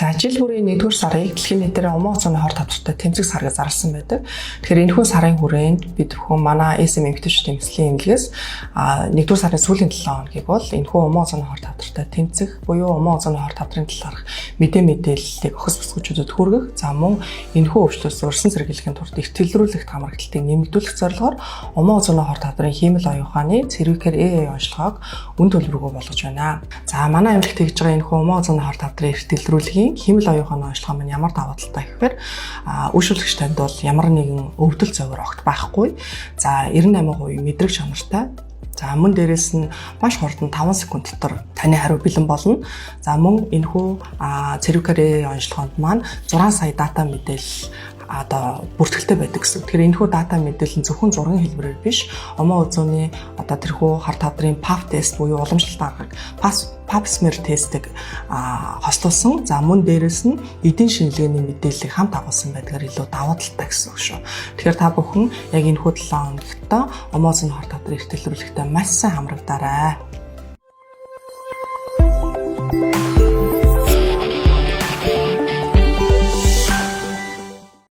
За жил бүрийн 1-р сарыг дэлхийн нийтээр умуу оцооны хор тавтартай тэмцэх сар гэж зарласан байдаг. Тэгэхээр энэхүү сарын хүрээнд бид бүхэн манай SM эмэгтэйчүүдийн эмчилгээний эмнэлгээс 1-р сарын сүүлийн 7 хоногийг бол энэхүү умуу оцооны хор тавтартай тэмцэх буюу умуу оцооны хор тавтрын талаарх мэдээллийг охис бүсгүүчүүдэд хүргэх, за мөн энэхүү өвчлөөс урьдчилан сэргийлэхийн тулд эртгэлрүүлэх хамрагдлыг нэмэгдүүлэх зорилгоор умуу оцооны хор тавтрын хиймэл оюун ухааны цэрвикэр онцлогоог үн төлбөргүй болгож байна. За манай эмнэлэгт хийж байгаа энэхүү умуу оцооны хор тавтрын эртгэлрүүлэхийн хиймэл оюун ухааны онцлогоо маань ямар давуу талтай гэхээр үйлчлүүлэгч танд бол ямар нэгэн өвдөл зовир огт байхгүй. За 98% мэдрэг чанартай. За мөн дээрээс нь маш хурдан 5 секунд дотор таны хариу бэлэн болно. За мөн энэхүү цэрвикэр онцлогоонд маань 6 сая дата мэдээлэл бүртгэлтэй байдаг гэсэн. Тэгэхээр энэхүү дата мэдээлэл нь зөвхөн зургийн хэлбэрээр биш, умуу оцооны тэрхүү хор тавдрын PAP тест буюу уламжлалт аргаг Pap smear тестийг хослуулсан. За мөн дээрэс нь эдийн шинжилгээний мэдээллийг хамт агуулсан байдгаар илүү давуу талтай гэсэн үг шүү. Тэгэхээр та бүхэн яг энэхүү 7 хоногт умуу оцооны хор тавдрын эртгэлрүүлэхдээ маш сайн хамрагдаарай.